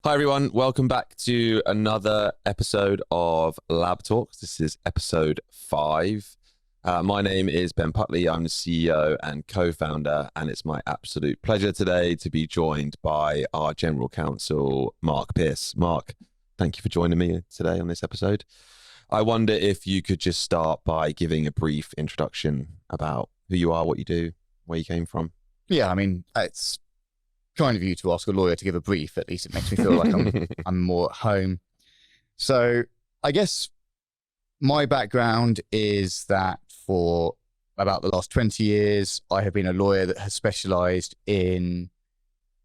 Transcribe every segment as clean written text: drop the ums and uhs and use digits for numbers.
Hi everyone, welcome back to another episode of LabTalks. This is episode 5. My name is Ben Putley. I'm the CEO and co-founder, and it's my absolute pleasure today to be joined by our General Counsel, Mark Pearce. Mark, thank you for joining me today on this episode. I wonder if you could just start by giving a brief introduction about who you are, what you do, where you came from. Yeah, I mean, it's kind of you to ask a lawyer to give a brief. At least it makes me feel like I'm more at home. So I guess my background is that for about the last 20 years, I have been a lawyer that has specialized in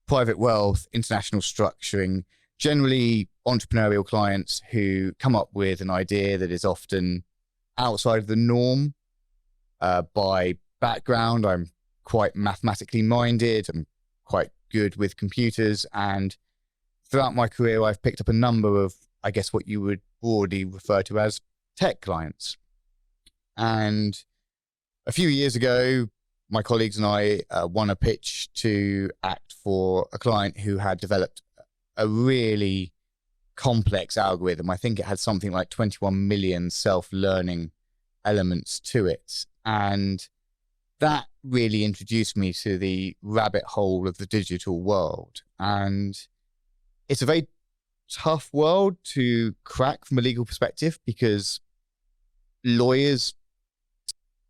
private wealth, international structuring, generally entrepreneurial clients who come up with an idea that is often outside of the norm. By background, I'm quite mathematically minded. I'm quite good with computers, and throughout my career I've picked up a number of, I guess, what you would broadly refer to as tech clients. And a few years ago, my colleagues and I won a pitch to act for a client who had developed a really complex algorithm. I think it had something like 21 million self-learning elements to it, and that really introduced me to the rabbit hole of the digital world. And it's a very tough world to crack from a legal perspective, because lawyers,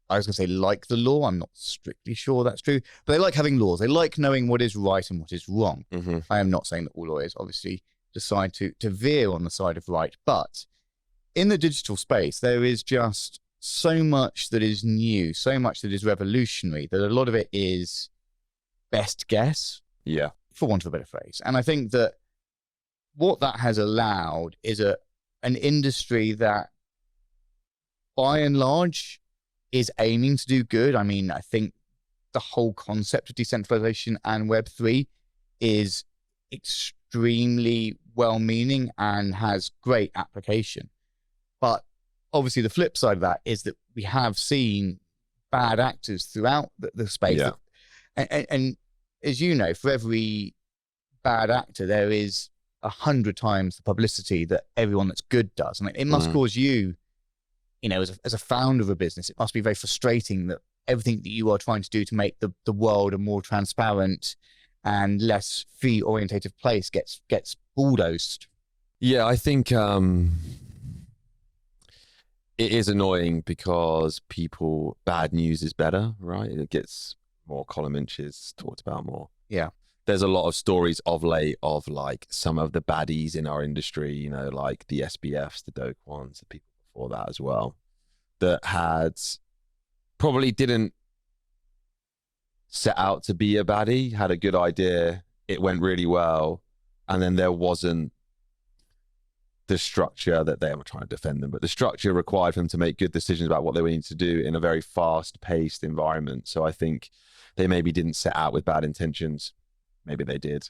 I was going to say, like the law. I'm not strictly sure that's true, but they like having laws. They like knowing what is right and what is wrong. Mm-hmm. I am not saying that all lawyers obviously decide to veer on the side of right, but in the digital space, there is just so much that is new, so much that is revolutionary, that a lot of it is best guess, for want of a better phrase. And I think that what that has allowed is an industry that, by and large, is aiming to do good. I mean, I think the whole concept of decentralisation and Web3 is extremely well-meaning and has great application. But obviously, the flip side of that is that we have seen bad actors throughout the space. Yeah. And as you know, for every bad actor, there is 100 times the publicity that everyone that's good does. And it must cause you, as a founder of a business, it must be very frustrating that everything that you are trying to do to make the world a more transparent and less fee-orientated place gets bulldozed. Yeah, I think it is annoying because bad news is better, right? It gets more column inches, talked about more. Yeah. There's a lot of stories of late of like some of the baddies in our industry, like the SBFs, the Doke ones, the people before that as well, that probably didn't set out to be a baddie, had a good idea, it went really well, and then there wasn't the structure that I'm trying to defend them, but the structure required for them to make good decisions about what they need to do in a very fast-paced environment. So I think they maybe didn't set out with bad intentions. Maybe they did.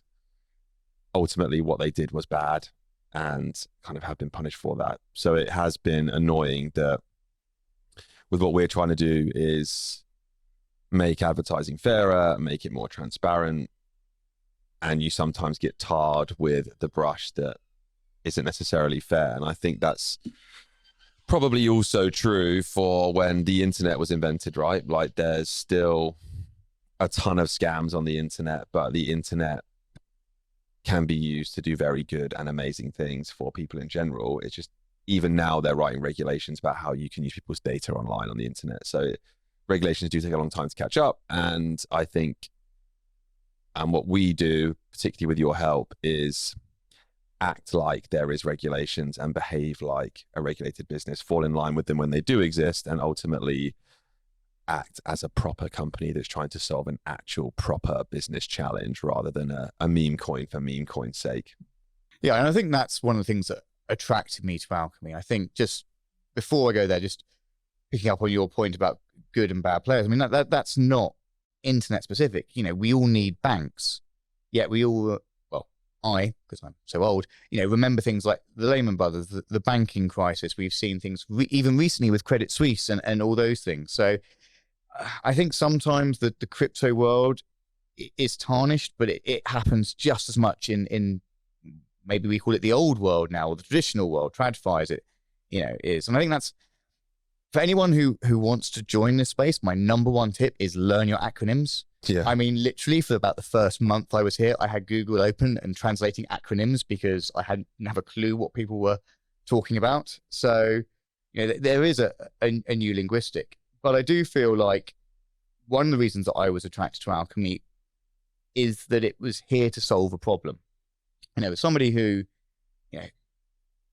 Ultimately, what they did was bad and kind of have been punished for that. So it has been annoying that with what we're trying to do is make advertising fairer, make it more transparent, and you sometimes get tarred with the brush that isn't necessarily fair. And I think that's probably also true for when the internet was invented, right? Like there's still a ton of scams on the internet, but the internet can be used to do very good and amazing things for people in general. It's just, even now they're writing regulations about how you can use people's data online on the internet. So regulations do take a long time to catch up. And I think, and what we do, particularly with your help, is act like there is regulations and behave like a regulated business, fall in line with them when they do exist, and ultimately act as a proper company that's trying to solve an actual proper business challenge rather than a meme coin for meme coin's sake. Yeah, and I think that's one of the things that attracted me to Alkimi. I think, just before I go there, just picking up on your point about good and bad players, I mean, that's not internet specific. We all need banks, yet we all, because I'm so old, remember things like the Lehman Brothers, the banking crisis. We've seen things even recently with Credit Suisse and all those things. So I think sometimes the crypto world is tarnished, but it happens just as much in maybe we call it the old world now, or the traditional world, TradFi as it, is. And I think that's, for anyone who wants to join this space, my number one tip is learn your acronyms. Yeah. I mean, literally for about the first month I was here, I had Google open and translating acronyms because I didn't have a clue what people were talking about. So, there is a new linguistic. But I do feel like one of the reasons that I was attracted to Alkimi is that it was here to solve a problem. As somebody who,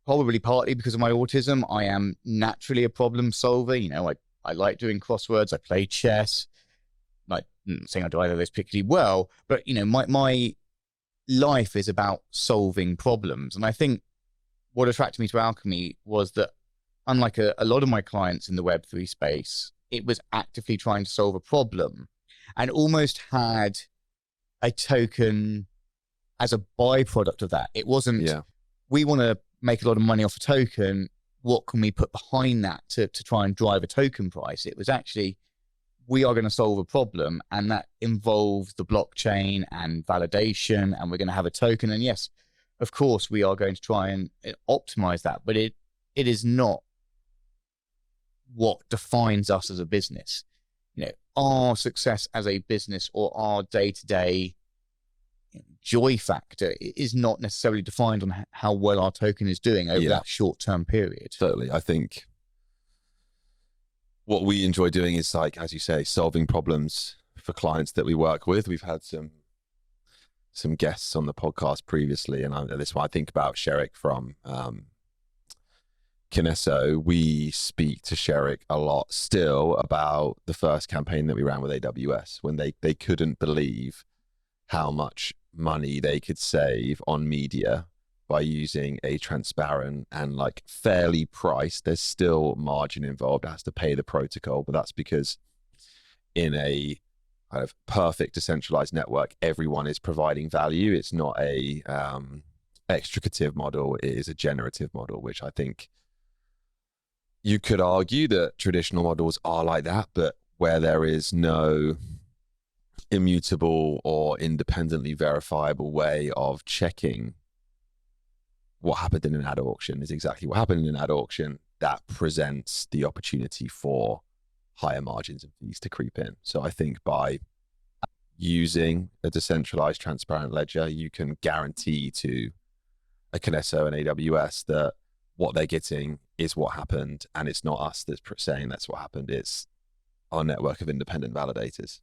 probably partly because of my autism, I am naturally a problem solver. I like doing crosswords. I play chess. I'm not saying I do either of those particularly well, but my life is about solving problems. And I think what attracted me to Alkimi was that, unlike a lot of my clients in the Web3 space, it was actively trying to solve a problem and almost had a token as a byproduct of that. It wasn't, we want to make a lot of money off a token. What can we put behind that to try and drive a token price? It was actually, we are going to solve a problem, and that involves the blockchain and validation, and we're going to have a token. And yes, of course, we are going to try and optimize that, but it is not what defines us as a business. Our success as a business or our day-to-day joy factor is not necessarily defined on how well our token is doing over that short-term period. Totally. I think what we enjoy doing is, like, as you say, solving problems for clients that we work with. We've had some guests on the podcast previously, and this is why I think about Sherik from Kinesso. We speak to Sherik a lot still about the first campaign that we ran with AWS, when they couldn't believe how much money they could save on media by using a transparent and like fairly priced, there's still margin involved, it has to pay the protocol, but that's because in a kind of perfect decentralized network, everyone is providing value. It's not a extricative model, it is a generative model, which I think you could argue that traditional models are like that, but where there is no immutable or independently verifiable way of checking what happened in an ad auction is exactly what happened in an ad auction, that presents the opportunity for higher margins and fees to creep in. So I think by using a decentralized transparent ledger, you can guarantee to a Kinesso and AWS that what they're getting is what happened, and it's not us that's saying that's what happened, it's our network of independent validators.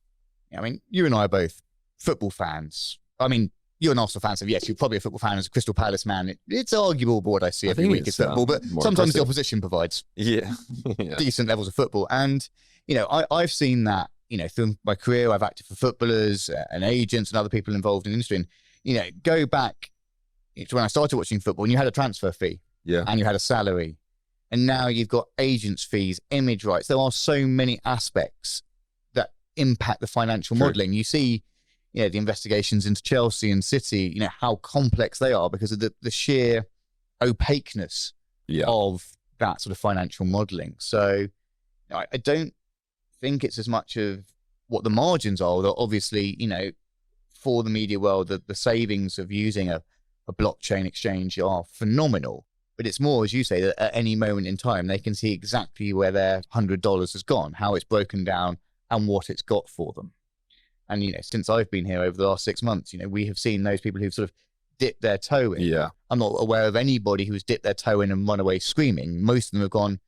I mean, you and I are both football fans. I mean, you're an Arsenal fan, so yes, you're probably a football fan. As a Crystal Palace man, it's arguable what I see every week is football, but sometimes impressive. the opposition provides Yeah. decent levels of football. And, I've seen that, through my career. I've acted for footballers and agents and other people involved in the industry. And, go back to when I started watching football, and you had a transfer fee and you had a salary. And now you've got agents' fees, image rights. There are so many aspects that impact the financial modeling. You see, the investigations into Chelsea and City, how complex they are because of the sheer opaqueness of that sort of financial modeling. So I don't think it's as much of what the margins are, although obviously, for the media world, the savings of using a blockchain exchange are phenomenal. But it's more, as you say, that at any moment in time, they can see exactly where their $100 has gone, how it's broken down, and what it's got for them. And, since I've been here over the last 6 months, we have seen those people who've sort of dipped their toe in. Yeah. I'm not aware of anybody who's dipped their toe in and run away screaming. Most of them have gone,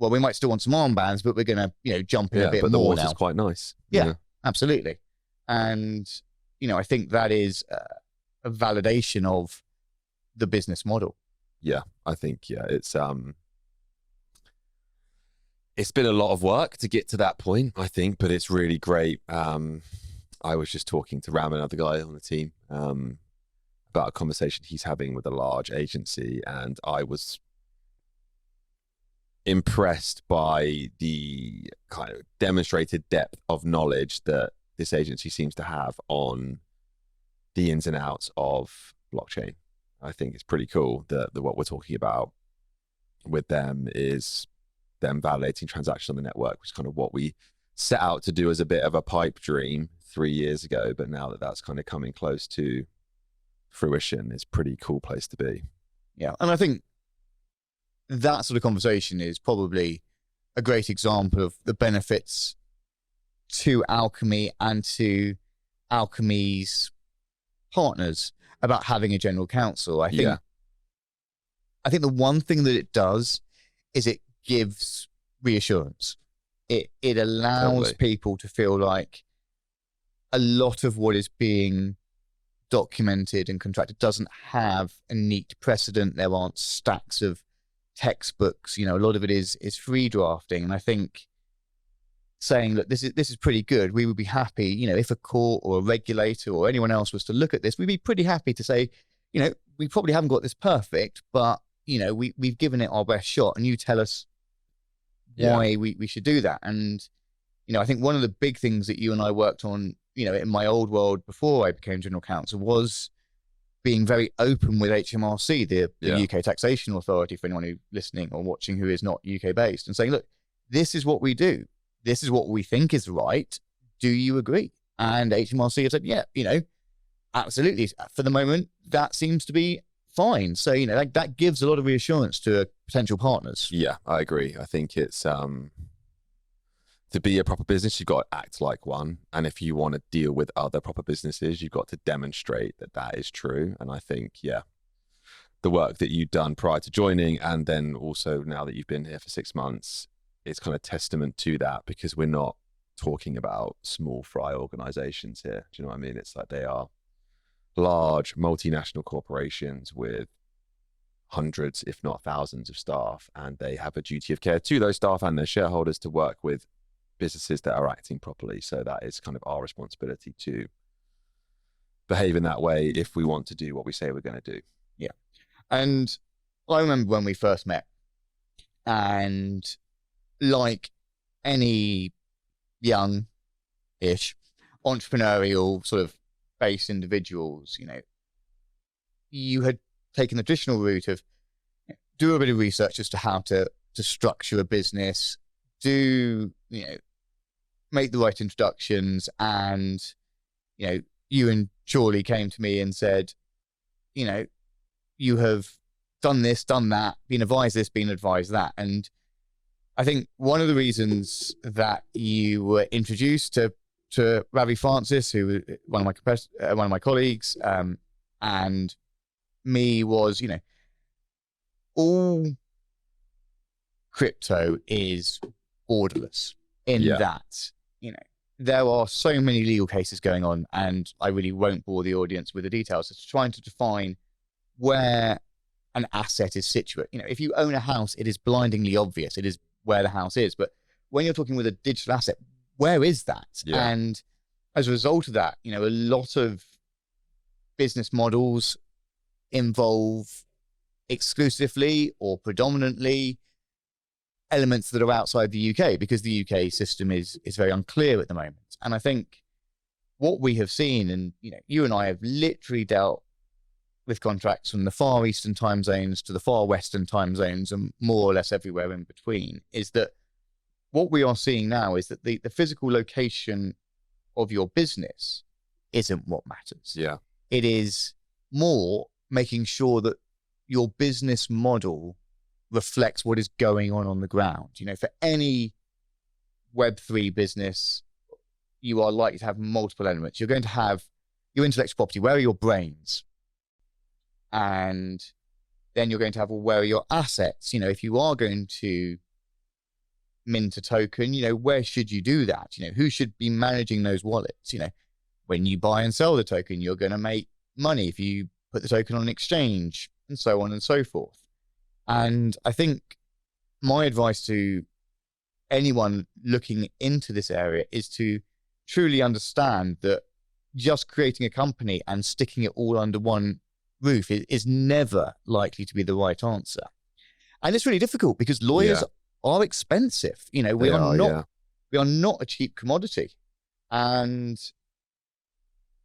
well, we might still want some armbands, but we're going to, jump in a bit more now. But the water's quite nice. Yeah, absolutely. And, I think that is a validation of the business model. Yeah, I think, it's been a lot of work to get to that point, I think, but it's really great. I was just talking to Ram, another guy on the team, about a conversation he's having with a large agency, and I was impressed by the kind of demonstrated depth of knowledge that this agency seems to have on the ins and outs of blockchain. I think it's pretty cool that what we're talking about with them is them validating transactions on the network, which is kind of what we set out to do as a bit of a pipe dream 3 years ago. But now that that's kind of coming close to fruition is pretty cool place to be. Yeah. And I think that sort of conversation is probably a great example of the benefits to Alkimi and to Alkimi's partners about having a general counsel. I think the one thing that it does is it gives reassurance. It allows people to feel like a lot of what is being documented and contracted doesn't have a neat precedent. There aren't stacks of textbooks. A lot of it is free drafting. And I think saying that this is pretty good, we would be happy, if a court or a regulator or anyone else was to look at this, we'd be pretty happy to say, we probably haven't got this perfect, but we've given it our best shot, and you tell us why we should do that. And I think one of the big things that you and I worked on, in my old world before I became general counsel, was being very open with HMRC, the UK taxation authority, for anyone who's listening or watching who is not UK based, and saying, look, this is what we do. This is what we think is right. Do you agree? And HMRC have said, yeah, absolutely. For the moment, that seems to be fine. So, that gives a lot of reassurance to potential partners. Yeah, I agree. I think it's, to be a proper business, you've got to act like one. And if you want to deal with other proper businesses, you've got to demonstrate that that is true. And I think, the work that you've done prior to joining, and then also now that you've been here for 6 months, it's kind of testament to that, because we're not talking about small fry organizations here. Do you know what I mean? It's like they are large multinational corporations with hundreds, if not thousands of staff, and they have a duty of care to those staff and their shareholders to work with businesses that are acting properly. So that is kind of our responsibility to behave in that way if we want to do what we say we're going to do. Yeah. And I remember when we first met, and like any young-ish entrepreneurial sort of based individuals, you had taken the traditional route of do a bit of research as to how to structure a business, make the right introductions. And, you and Chorley came to me and said, you have done this, done that, been advised this, been advised that. And I think one of the reasons that you were introduced to Ravi Francis, who was one of my colleagues, and me, was, all crypto is borderless in that, there are so many legal cases going on, and I really won't bore the audience with the details. It's trying to define where an asset is situate. If you own a house, it is blindingly obvious. It is where the house is. But when you're talking with a digital asset, where is that? Yeah. And as a result of that, a lot of business models involve exclusively or predominantly elements that are outside the UK, because the UK system is very unclear at the moment. And I think what we have seen, and you and I have literally dealt with contracts from the far eastern time zones to the far western time zones and more or less everywhere in between, is that what we are seeing now is that the physical location of your business isn't what matters. Yeah. It is more making sure that your business model reflects what is going on the ground. For any Web3 business, you are likely to have multiple elements. You're going to have your intellectual property. Where are your brains? And then you're going to have, well, where are your assets? If you are going to mint a token, where should you do that? Who should be managing those wallets? When you buy and sell the token, you're going to make money if you put the token on an exchange, and so on and so forth. And I think my advice to anyone looking into this area is to truly understand that just creating a company and sticking it all under one roof is never likely to be the right answer. And it's really difficult because lawyers are expensive. We are not a cheap commodity. And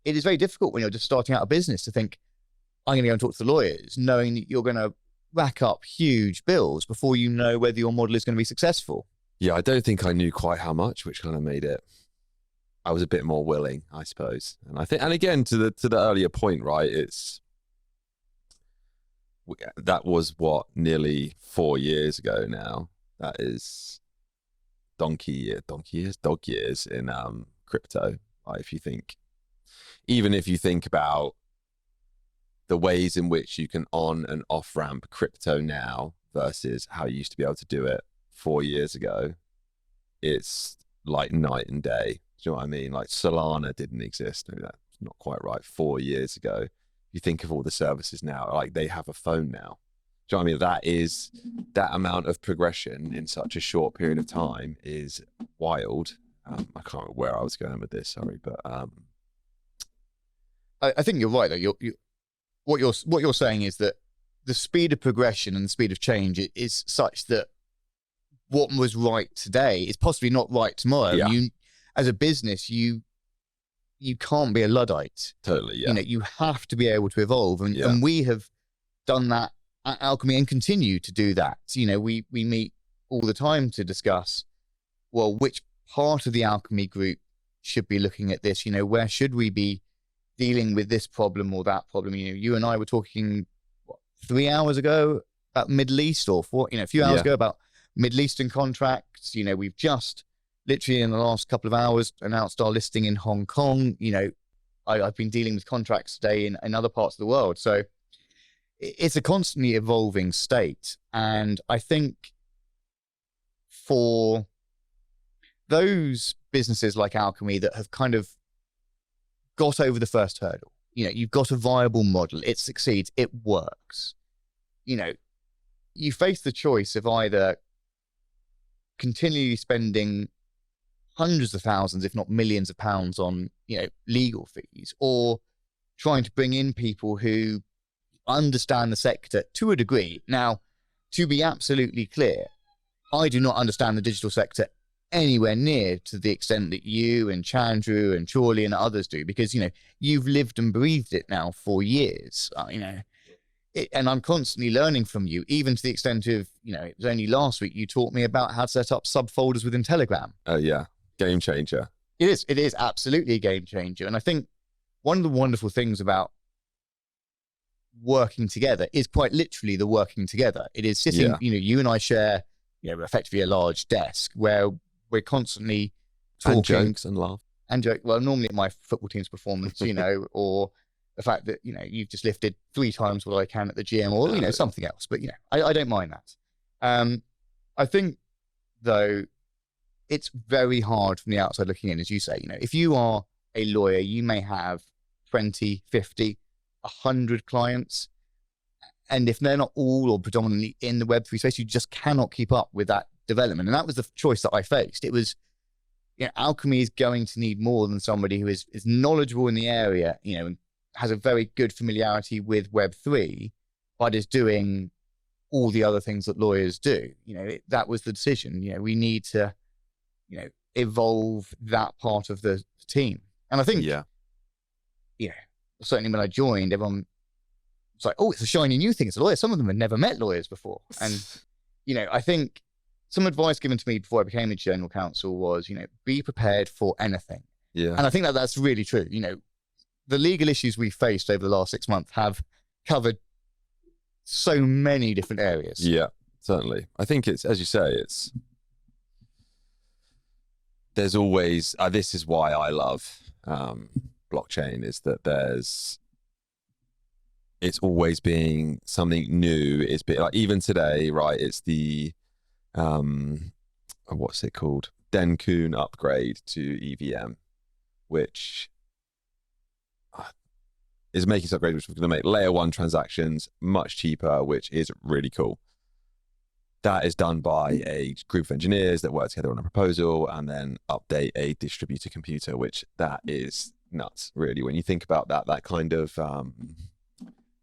it is very difficult when you're just starting out a business to think, I'm going to go and talk to the lawyers, knowing that you're going to rack up huge bills before you know whether your model is going to be successful. Yeah, I don't think I knew quite how much, which kind of made it, I was a bit more willing, I suppose. And I think, and again, to the earlier point, right, it's that was what, nearly 4 years ago now. That is dog years in crypto. Like, if you think, even if you think about the ways in which you can on and off ramp crypto now versus how you used to be able to do it 4 years ago, it's like night and day. Do you know what I mean? Like, Solana didn't exist. Maybe that's not quite right. 4 years ago. You think of all the services now, like they have a phone now. Do you know what I mean? That is, that amount of progression in such a short period of time is wild. I can't remember where I was going with this, sorry, but I think you're right though. What you're saying is that the speed of progression and the speed of change is such that what was right today is possibly not right tomorrow. Yeah. You, as a business, you can't be a Luddite. totally, yeah. You know, you have to be able to evolve, and we have done that at Alkimi and continue to do that. You know, we meet all the time to discuss, well, which part of the Alkimi group should be looking at this. You know, where should we be dealing with this problem or that problem? You know, you and I were talking 3 hours ago about Middle East, or a few hours ago about Middle Eastern contracts. You know, we've just literally in the last couple of hours announced our listing in Hong Kong. You know, I've been dealing with contracts today in other parts of the world. So it's a constantly evolving state. And I think for those businesses like Alkimi that have kind of got over the first hurdle, you know, you've got a viable model, it succeeds, it works. You know, you face the choice of either continually spending hundreds of thousands, if not millions of pounds on, you know, legal fees, or trying to bring in people who understand the sector to a degree. Now, to be absolutely clear, I do not understand the digital sector anywhere near to the extent that you and Chandru and Chorley and others do, because, you know, you've lived and breathed it now for years, you know, and I'm constantly learning from you, even to the extent of, you know, it was only last week you taught me about how to set up subfolders within Telegram. Oh yeah, game changer. It is absolutely a game changer. And I think one of the wonderful things about working together is quite literally the working together. It is sitting, you know, you and I share, you know, effectively a large desk where we're constantly talking. And jokes and laugh. And joke. Well, normally at my football team's performance, you know, or the fact that, you know, you've just lifted 3 times what I can at the gym, or, you know, something else. But, you know, I don't mind that. I think, though, it's very hard from the outside looking in, as you say. You know, if you are a lawyer, you may have 20, 50, 100 clients. And if they're not all or predominantly in the Web3 space, you just cannot keep up with that development. And that was the choice that I faced. It was, you know, Alkimi is going to need more than somebody who is knowledgeable in the area, you know, and has a very good familiarity with Web3, but is doing all the other things that lawyers do. You know, that was the decision. You know, we need to, you know, evolve that part of the team. And I think, you know, certainly when I joined, everyone was like, oh, it's a shiny new thing. It's a lawyer. Some of them had never met lawyers before. And, you know, I think some advice given to me before I became the general counsel was, you know, be prepared for anything. Yeah. And I think that that's really true. You know, the legal issues we faced over the last 6 months have covered so many different areas. Yeah, certainly. I think it's, as you say, there's always, this is why I love blockchain, is that it's always being something new. It's been like, even today, right? It's the, what's it called? Dencun upgrade to EVM, which is making this upgrade, which is going to make layer 1 transactions much cheaper, which is really cool. That is done by a group of engineers that work together on a proposal and then update a distributed computer, which that is nuts, really. When you think about that kind of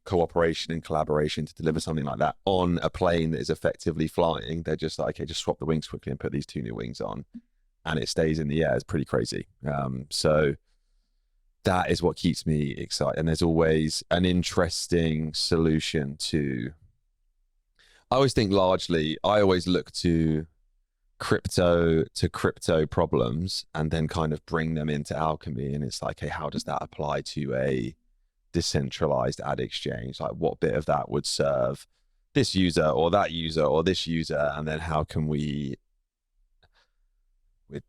cooperation and collaboration to deliver something like that on a plane that is effectively flying, they're just like, okay, just swap the wings quickly and put these 2 new wings on, and it stays in the air. It's pretty crazy. So that is what keeps me excited. And there's always an interesting solution to, I always think largely, I always look to crypto problems and then kind of bring them into Alkimi. And it's like, hey, how does that apply to a decentralized ad exchange, like what bit of that would serve this user or that user or this user, and then how can we, with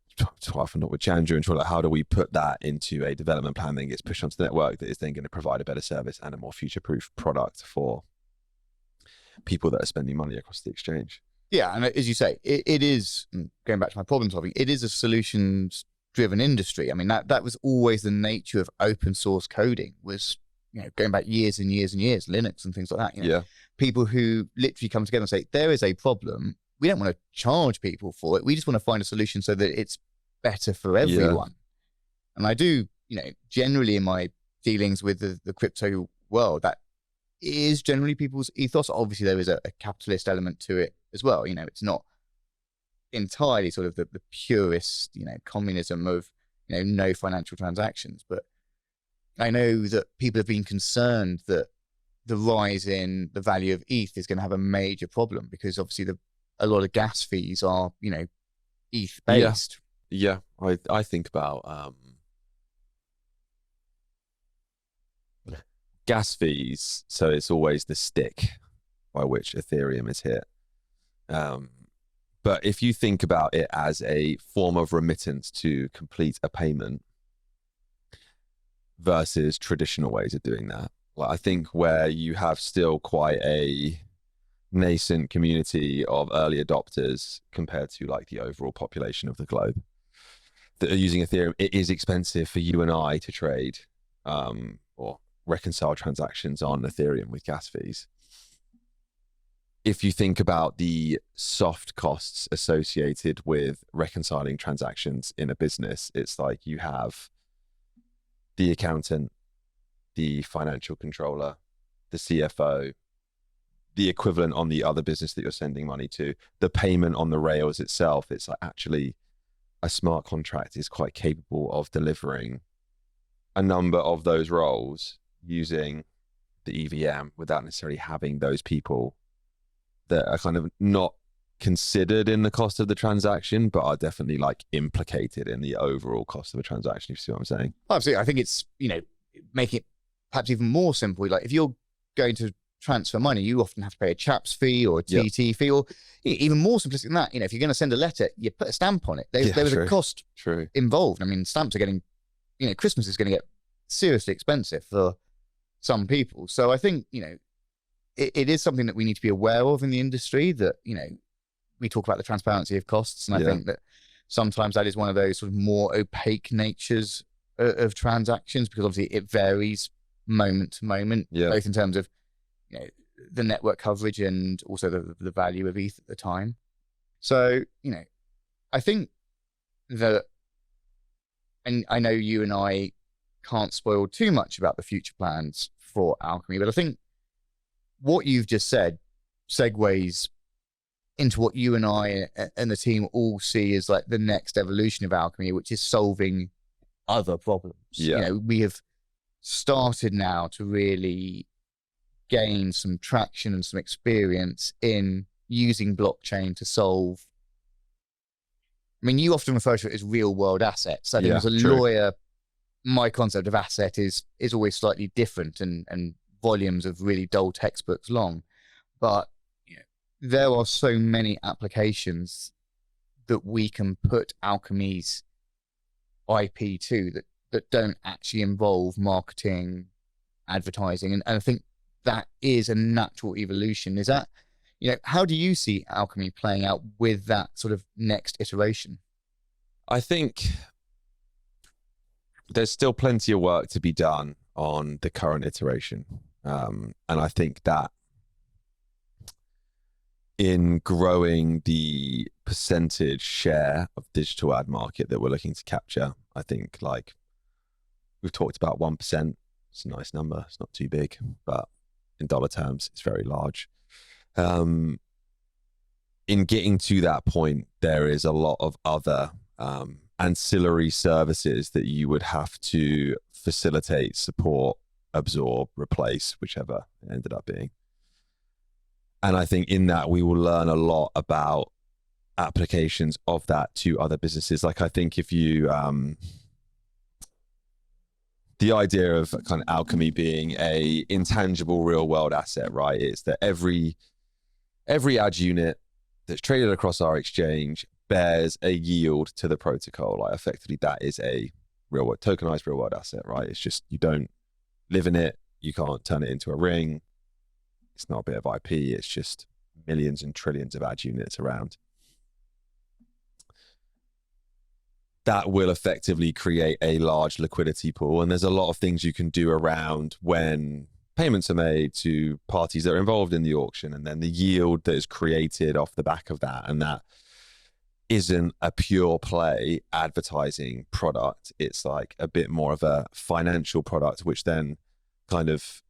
Chandra and like, how do we put that into a development plan that gets pushed onto the network that is then going to provide a better service and a more future-proof product for people that are spending money across the exchange. Yeah, and as you say, it is, going back to my problem solving, it is a solutions-driven industry. I mean, that was always the nature of open source coding, was, going back years and years and years, Linux and things like that. Yeah. People who literally come together and say, there is a problem. We don't want to charge people for it. We just want to find a solution so that it's better for everyone. Yeah. And I do, generally in my dealings with the crypto world, that is generally people's ethos. Obviously, there is a capitalist element to it as well. It's not entirely sort of the purest, communism of, no financial transactions. But I know that people have been concerned that the rise in the value of ETH is going to have a major problem, because obviously a lot of gas fees are, ETH based. Yeah. I think about gas fees. So it's always the stick by which Ethereum is hit. But if you think about it as a form of remittance to complete a payment versus traditional ways of doing that, like I think where you have still quite a nascent community of early adopters compared to like the overall population of the globe that are using Ethereum, it is expensive for you and I to trade or reconcile transactions on Ethereum with gas fees. If you think about the soft costs associated with reconciling transactions in a business, it's like you have the accountant, the financial controller, the CFO, the equivalent on the other business that you're sending money to, the payment on the rails itself. It's like actually a smart contract is quite capable of delivering a number of those roles using the EVM without necessarily having those people that are kind of not considered in the cost of the transaction, but are definitely like implicated in the overall cost of a transaction, if you see what I'm saying. Absolutely. I think it's, making it perhaps even more simple. Like if you're going to transfer money, you often have to pay a CHAPS fee or a TT fee, or even more simplistic than that. If you're going to send a letter, you put a stamp on it. There was a cost involved. I mean, stamps are getting, Christmas is going to get seriously expensive for some people. So I think, it is something that we need to be aware of in the industry, that, we talk about the transparency of costs. And I think that sometimes that is one of those sort of more opaque natures of transactions, because obviously it varies moment to moment, both in terms of, the network coverage and also the value of ETH at the time. So, I think that, and I know you and I can't spoil too much about the future plans for Alkimi, but I think what you've just said segues into what you and I and the team all see as like the next evolution of Alkimi, which is solving other problems. We have started now to really gain some traction and some experience in using blockchain to solve. I mean, you often refer to it as real world assets. I think as a lawyer, my concept of asset is always slightly different and volumes of really dull textbooks long. But there are so many applications that we can put Alkimi's IP to that don't actually involve marketing, advertising. And I think that is a natural evolution. Is that, how do you see Alkimi playing out with that sort of next iteration? I think there's still plenty of work to be done on the current iteration. And I think that in growing the percentage share of digital ad market that we're looking to capture, I think like we've talked about 1%. It's a nice number. It's not too big, but in dollar terms, it's very large. In getting to that point, there is a lot of other ancillary services that you would have to facilitate, support, absorb, replace, whichever it ended up being. And I think in that we will learn a lot about applications of that to other businesses. Like I think if you the idea of kind of Alkimi being a intangible real world asset, right? Is that every ad unit that's traded across our exchange bears a yield to the protocol. Like effectively that is a real world tokenized real world asset, right? It's just, you don't live in it. You can't turn it into a ring. It's not a bit of IP. It's just millions and trillions of ad units around. That will effectively create a large liquidity pool. And there's a lot of things you can do around when payments are made to parties that are involved in the auction, and then the yield that is created off the back of that. And that isn't a pure play advertising product. It's like a bit more of a financial product, which then kind of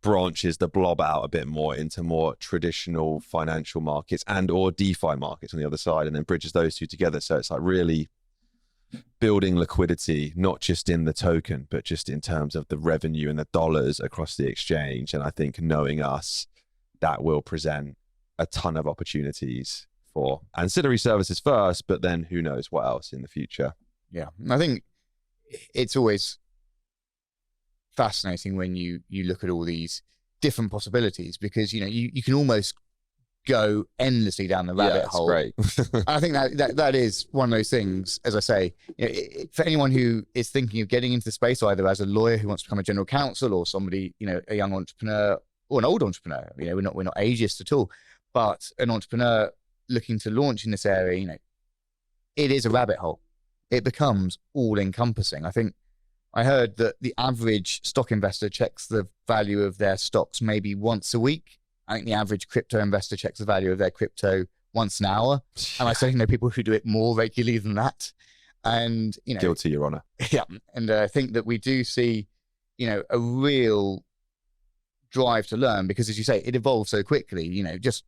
branches the blob out a bit more into more traditional financial markets and or DeFi markets on the other side, and then bridges those two together. So it's like really building liquidity, not just in the token, but just in terms of the revenue and the dollars across the exchange. And I think, knowing us, that will present a ton of opportunities for ancillary services first, but then who knows what else in the future. Yeah, I think it's always fascinating when you look at all these different possibilities, because you can almost go endlessly down the rabbit hole. Great. I think that is one of those things, as I say, for anyone who is thinking of getting into the space, either as a lawyer who wants to become a general counsel, or somebody, a young entrepreneur or an old entrepreneur. We're not ageist at all, but an entrepreneur looking to launch in this area, it is a rabbit hole. It becomes all encompassing. I think I heard that the average stock investor checks the value of their stocks maybe once a week. I think the average crypto investor checks the value of their crypto once an hour. And I certainly know people who do it more regularly than that. And, Guilty, Your Honor. Yeah. And I think that we do see, a real drive to learn, because, as you say, it evolves so quickly, just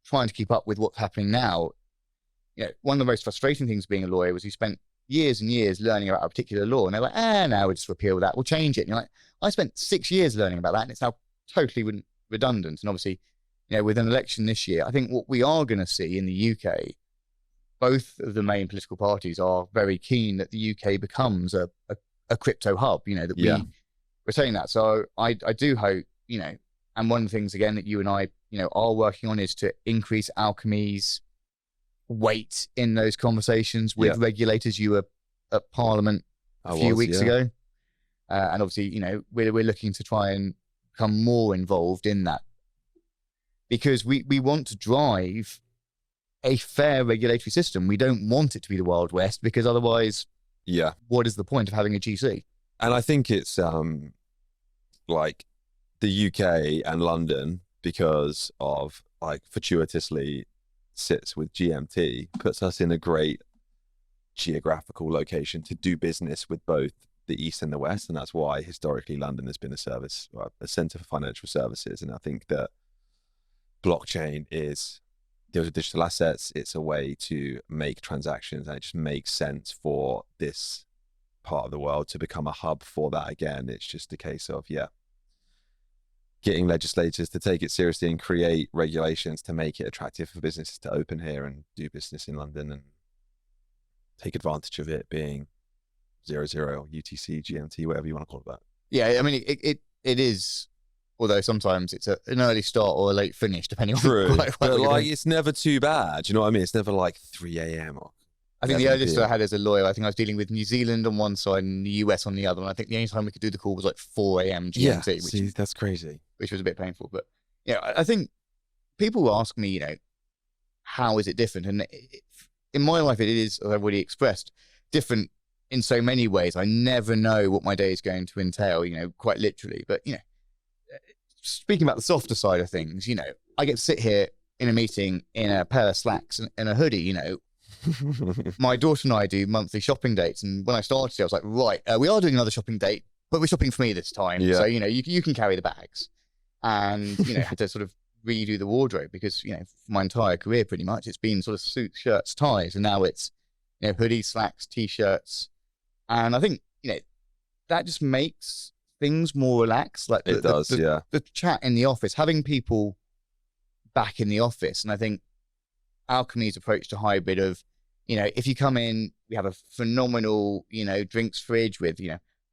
trying to keep up with what's happening now. One of the most frustrating things being a lawyer was you spent years and years learning about a particular law, and they're like, now we'll just repeal that, we'll change it. And you're like, I spent 6 years learning about that, and it's now totally redundant. And obviously, with an election this year, I think what we are going to see in the UK, both of the main political parties are very keen that the UK becomes a crypto hub, that we're saying that. So I do hope, and one of the things, again, that you and I, are working on is to increase Alkimi's weight in those conversations with regulators. You were at Parliament a few weeks ago. And obviously, we're looking to try and become more involved in that, because we want to drive a fair regulatory system. We don't want it to be the Wild West, because otherwise, what is the point of having a GC? And I think it's like the UK and London, because of fortuitously sits with GMT, puts us in a great geographical location to do business with both the East and the West. And that's why historically London has been a center for financial services. And I think that blockchain deals with digital assets. It's a way to make transactions, and it just makes sense for this part of the world to become a hub for that again. It's just a case of getting legislators to take it seriously and create regulations to make it attractive for businesses to open here and do business in London and take advantage of it being 00, UTC, GMT, whatever you want to call it. Yeah, I mean, it is, although sometimes it's an early start or a late finish, depending on but it's never too bad. You know what I mean? It's never like 3 a.m. or I think the earliest I had as a lawyer, I think I was dealing with New Zealand on one side and the US on the other. And I think the only time we could do the call was like 4 a.m. GMT. That's crazy. Which was a bit painful. But, I think people ask me, how is it different? And in my life, it is, as I've already expressed, different in so many ways. I never know what my day is going to entail, quite literally. But, speaking about the softer side of things, I get to sit here in a meeting in a pair of slacks and a hoodie, My daughter and I do monthly shopping dates, and when I started, I was like, right, we are doing another shopping date, but we're shopping for me this time. So, you can carry the bags. And, had to sort of redo the wardrobe, because, for my entire career, pretty much, it's been sort of suits, shirts, ties, and now it's, hoodies, slacks, t-shirts. And I think, that just makes things more relaxed. Like the chat in the office, having people back in the office. And I think Alkimi's approach to hybrid of, if you come in, we have a phenomenal, drinks fridge with,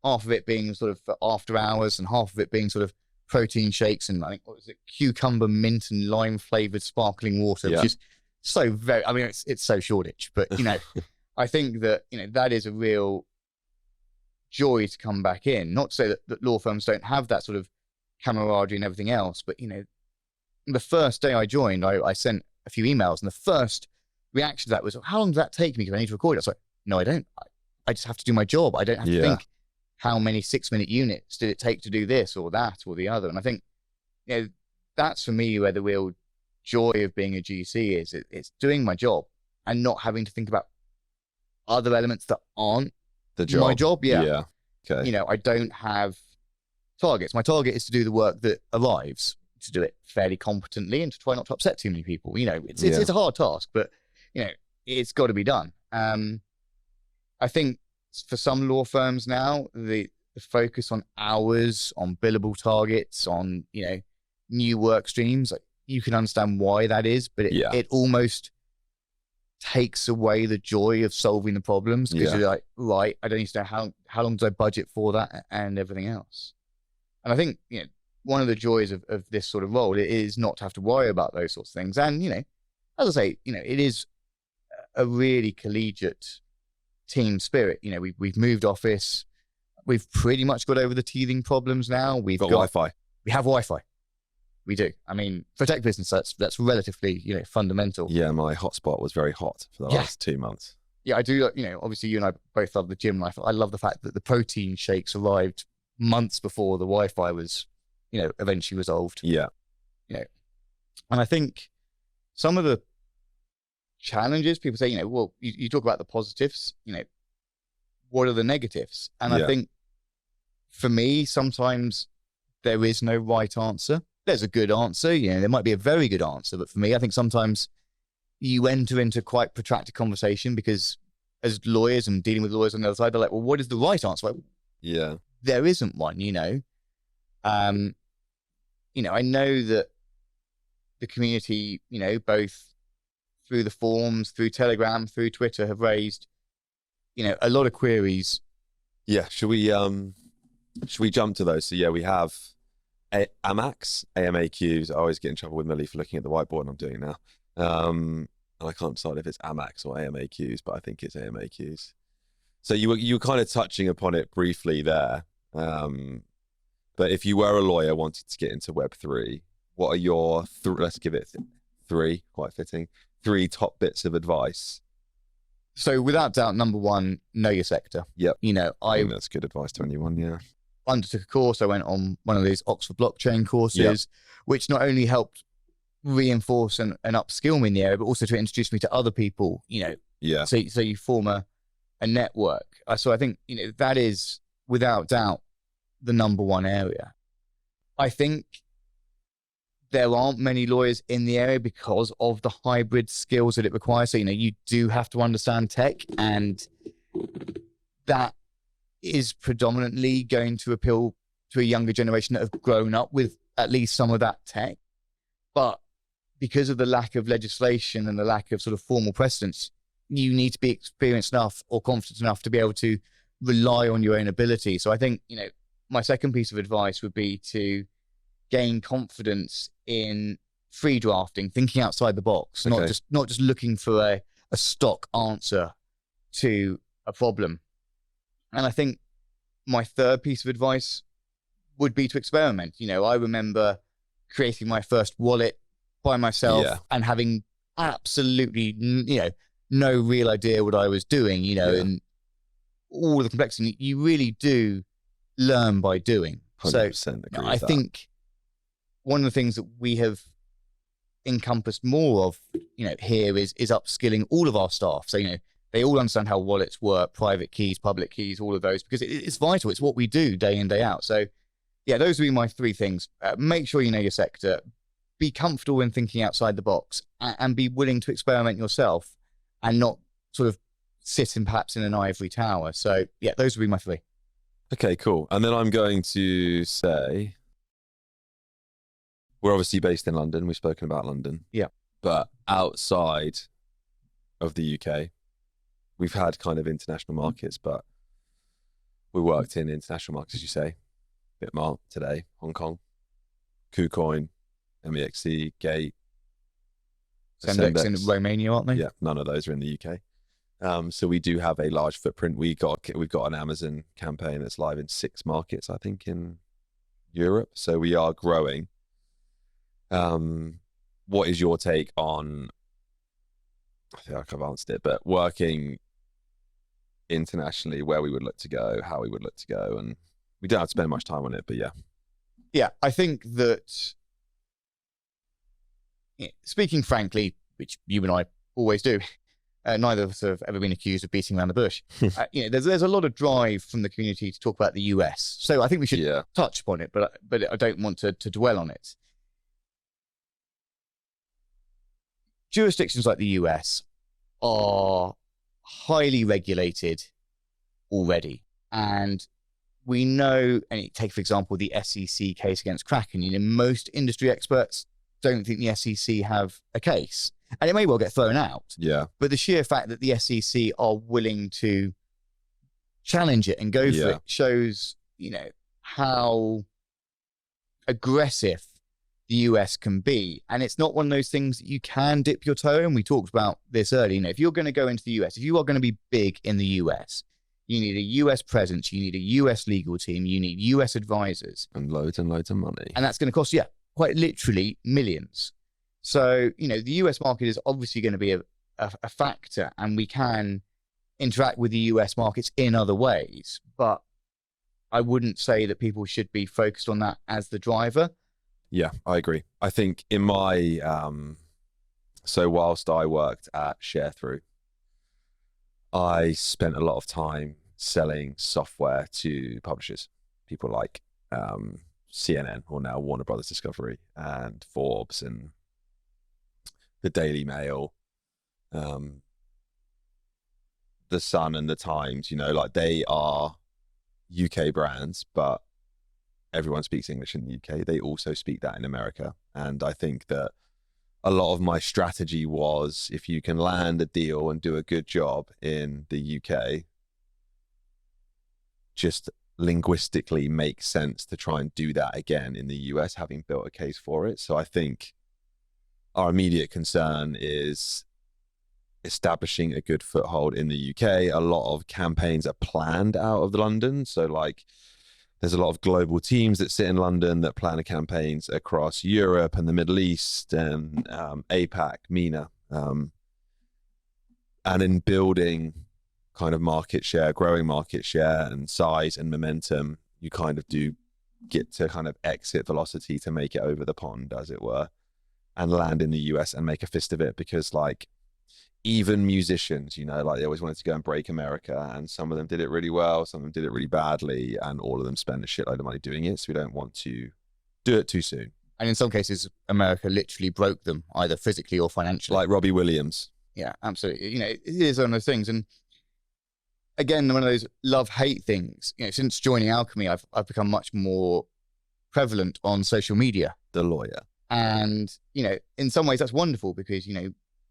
half of it being sort of for after hours and half of it being sort of protein shakes and I think, what was it, cucumber, mint and lime flavored sparkling water, which is so very, I mean, it's so Shoreditch, but you know, I think that, you know, that is a real joy to come back in. Not to say that law firms don't have that sort of camaraderie and everything else, but you know, the first day I joined, I sent a few emails and the first reaction to that was, how long does that take me? Because I need to record it. I was like, no, I don't. I just have to do my job. I don't have to think how many 6-minute units did it take to do this or that or the other. And I think, you know, that's for me where the real joy of being a GC is. It's doing my job and not having to think about other elements that aren't my job. Yeah. Okay. You know, I don't have targets. My target is to do the work that arrives, to do it fairly competently and to try not to upset too many people. You know, it's a hard task, but you know, it's got to be done. I think for some law firms now, the focus on hours, on billable targets, on, you know, new work streams, like, you can understand why that is, but it almost takes away the joy of solving the problems because you're like, right, I don't need to know how long do I budget for that and everything else. And I think, you know, one of the joys of this sort of role, it is not to have to worry about those sorts of things. And, you know, as I say, you know, it is a really collegiate team spirit. You know, we've moved office. We've pretty much got over the teething problems now. We've got Wi-Fi. We have Wi-Fi. We do. I mean, for tech business, that's relatively, you know, fundamental. Yeah, my hotspot was very hot for the last 2 months. Yeah, I do. You know, obviously you and I both love the gym life. I love the fact that the protein shakes arrived months before the Wi-Fi was, you know, eventually resolved. Yeah. You know, and I think some of the challenges, people say, you know, well, you talk about the positives, you know, what are the negatives? And I think for me, sometimes there is no right answer. There's a good answer, you know, there might be a very good answer, but for me, I think sometimes you enter into quite protracted conversation because as lawyers and dealing with lawyers on the other side, they're like, well, what is the right answer? Like, there isn't one, you know. You know, I know that the community, you know, both through the forums, through Telegram, through Twitter, have raised, you know, a lot of queries. Yeah. Should we jump to those? So yeah, we have AMAQs. I always get in trouble with Millie for looking at the whiteboard, and I'm doing it now. And I can't decide if it's AMAQs or AMAQs, but I think it's AMAQs. So you were kind of touching upon it briefly there. But if you were a lawyer wanting to get into Web3, what are your let's give it 3, quite fitting, 3 top bits of advice? So without doubt, number one, know your sector. Yep. You know, I think that's good advice to anyone. Undertook a course. I went on one of these Oxford blockchain courses, which not only helped reinforce and upskill me in the area, but also to introduce me to other people, you know. So you form a network. So I think, you know, that is without doubt the number one area. I think there aren't many lawyers in the area because of the hybrid skills that it requires. So, you know, you do have to understand tech, and that is predominantly going to appeal to a younger generation that have grown up with at least some of that tech. But because of the lack of legislation and the lack of sort of formal precedents, you need to be experienced enough or confident enough to be able to rely on your own ability. So I think, you know, my second piece of advice would be to gain confidence in free drafting, thinking outside the box, not just looking for a stock answer to a problem. And I think my third piece of advice would be to experiment. You know, I remember creating my first wallet by myself and having absolutely, you know, no real idea what I was doing, you know, and all the complexity. You really do learn by doing. 100% so agree I with think one of the things that we have encompassed more of, you know, here is upskilling all of our staff. So, you know, they all understand how wallets work, private keys, public keys, all of those, because it's vital. It's what we do day in, day out. So yeah, those would be my 3 things. Make sure you know your sector, be comfortable in thinking outside the box, and be willing to experiment yourself and not sort of sit perhaps in an ivory tower. So yeah, those would be my 3. Okay, cool. And then I'm going to say, we're obviously based in London. We've spoken about London. Yeah. But outside of the UK, we've had kind of international markets, but We worked in international markets, as you say, Bitmart today, Hong Kong, KuCoin, MEXC, Gate, Sendex in Romania, aren't they? Yeah, none of those are in the UK. So we do have a large footprint. We've got an Amazon campaign that's live in 6 markets, I think, in Europe. So we are growing. What is your take on, I feel like I've answered it, but working internationally, where we would look to go, how we would look to go, and we don't have to spend much time on it, but yeah. Yeah, I think that, speaking frankly, which you and I always do, neither of us have ever been accused of beating around the bush. There's a lot of drive from the community to talk about the US. So I think we should touch upon it, but I don't want to dwell on it. Jurisdictions like the US are highly regulated already. And we know, and take, for example, the SEC case against Kraken, most industry experts don't think the SEC have a case. And it may well get thrown out. Yeah. But the sheer fact that the SEC are willing to challenge it and go for it shows, how aggressive the US can be. And it's not one of those things that you can dip your toe in. We talked about this earlier. If you're going to go into the US, if you are going to be big in the US, you need a US presence, you need a US legal team, you need US advisors. And loads of money. And that's going to cost, quite literally millions. So, the US market is obviously going to be a factor, and we can interact with the US markets in other ways, but I wouldn't say that people should be focused on that as the driver. Yeah, I agree. I think in my, so whilst I worked at ShareThrough, I spent a lot of time selling software to publishers, people like CNN, or now Warner Brothers Discovery, and Forbes, and the Daily Mail, the Sun and the Times. They are UK brands, but everyone speaks English in the UK. They also speak that in America. And I think that a lot of my strategy was, if you can land a deal and do a good job in the UK, just linguistically makes sense to try and do that again in the US, having built a case for it. So I think our immediate concern is establishing a good foothold in the UK. A lot of campaigns are planned out of London. So there's a lot of global teams that sit in London that plan campaigns across Europe and the Middle East and APAC, MENA. And in building kind of market share, growing market share and size and momentum, you kind of do get to kind of exit velocity to make it over the pond, as it were, and land in the US and make a fist of it. Because even musicians, they always wanted to go and break America, and some of them did it really well, some of them did it really badly, and all of them spend a shitload of money doing it. So we don't want to do it too soon. And in some cases, America literally broke them, either physically or financially. Like Robbie Williams. Yeah, absolutely. It is one of those things. And again, one of those love-hate things. Since joining Alkimi, I've become much more prevalent on social media. The lawyer. And, in some ways that's wonderful, because,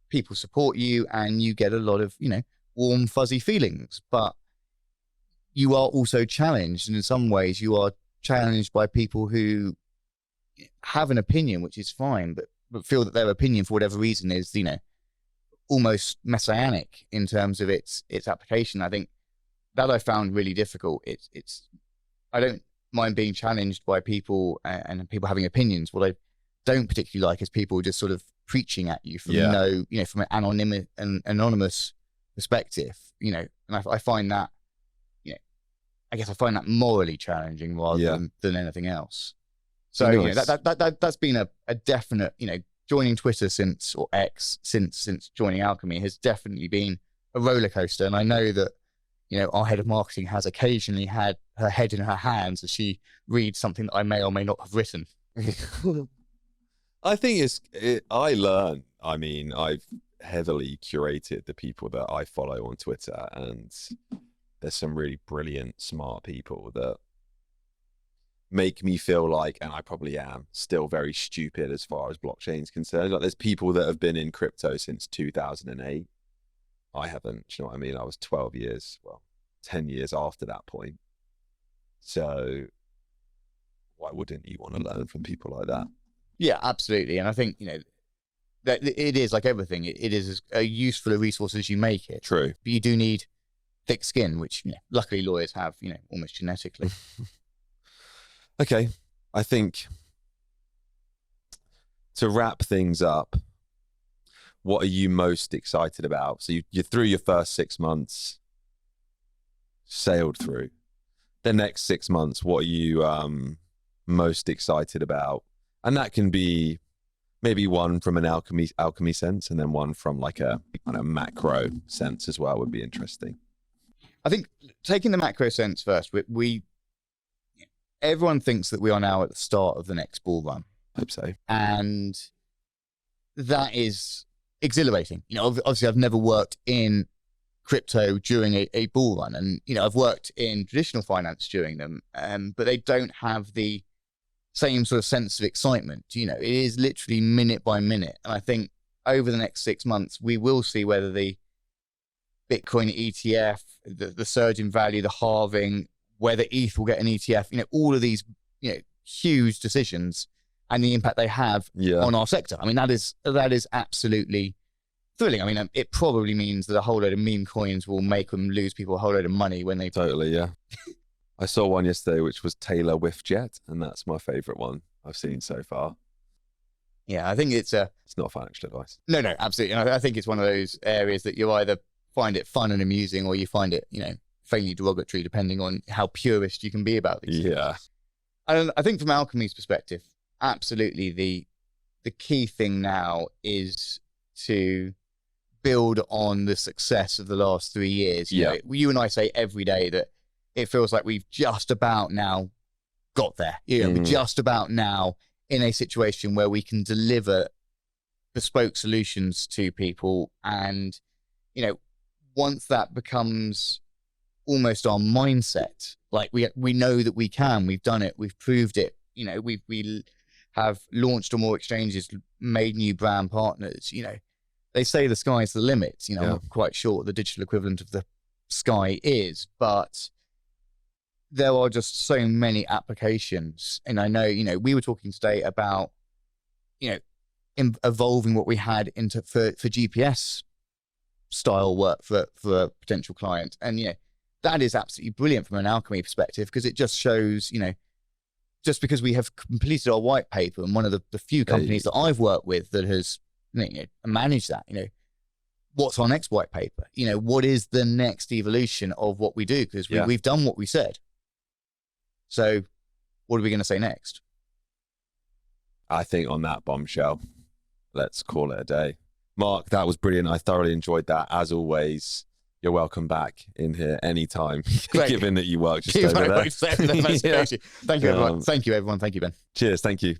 people support you and you get a lot of, warm, fuzzy feelings, but you are also challenged. And in some ways you are challenged by people who have an opinion, which is fine, but feel that their opinion, for whatever reason, is, almost messianic in terms of its application. I think that I found really difficult. I don't mind being challenged by people and people having opinions. What I don't particularly like is people just sort of preaching at you from from an anonymous perspective, and I find that, I guess I find that morally challenging rather than anything else. So that's been a definite, joining Twitter since joining Alkimi has definitely been a roller coaster. And I know that, our head of marketing has occasionally had her head in her hands as she reads something that I may or may not have written. I think I've heavily curated the people that I follow on Twitter, and there's some really brilliant, smart people that make me feel like, and I probably am, still very stupid as far as blockchain's concerned. There's people that have been in crypto since 2008. I haven't, do you know what I mean? I was 10 years after that point. So why wouldn't you want to learn from people like that? Yeah, absolutely. And I think, that it is like everything. It is as useful a resource as you make it. True. But you do need thick skin, which luckily lawyers have, almost genetically. Okay. I think to wrap things up, what are you most excited about? So you're through your first 6 months, sailed through. The next 6 months, what are you most excited about? And that can be maybe one from an alchemy sense, and then one from like a kind of macro sense as well would be interesting. I think taking the macro sense first, everyone thinks that we are now at the start of the next bull run. I hope so. And that is exhilarating. Obviously I've never worked in crypto during a bull run, and I've worked in traditional finance during them, but they don't have the same sort of sense of excitement. It is literally minute by minute. And I think over the next 6 months, we will see whether the Bitcoin ETF, the surge in value, the halving, whether ETH will get an ETF, all of these, huge decisions and the impact they have on our sector. I mean, that is absolutely thrilling. I mean, it probably means that a whole load of meme coins will make them lose people a whole load of money when they... Totally, yeah. I saw one yesterday, which was Taylor Whiffjet, and that's my favorite one I've seen so far. Yeah, I think it's not financial advice. No, absolutely. And I think it's one of those areas that you either find it fun and amusing, or you find it, faintly derogatory, depending on how purist you can be about these things. Yeah. And I think from Alkimi's perspective, absolutely the key thing now is to build on the success of the last 3 years. You and I say every day that it feels like we've just about now got there. We're just about now in a situation where we can deliver bespoke solutions to people. And, once that becomes almost our mindset, like we know that we can, we've done it, we've proved it, we have launched on more exchanges, made new brand partners, they say the sky's the limit. I'm not quite sure what the digital equivalent of the sky is, but there are just so many applications. And I know, we were talking today about, evolving what we had into for GPS style work for a potential client. And, that is absolutely brilliant from an Alkimi perspective, because it just shows, just because we have completed our white paper, and one of the few companies that I've worked with that has managed that, what's our next white paper? What is the next evolution of what we do? Because we've done what we said. So what are we going to say next? I think on that bombshell, let's call it a day. Mark, that was brilliant. I thoroughly enjoyed that. As always, you're welcome back in here anytime, given that you work just over there. Thank you, everyone. Thank you, Ben. Cheers. Thank you.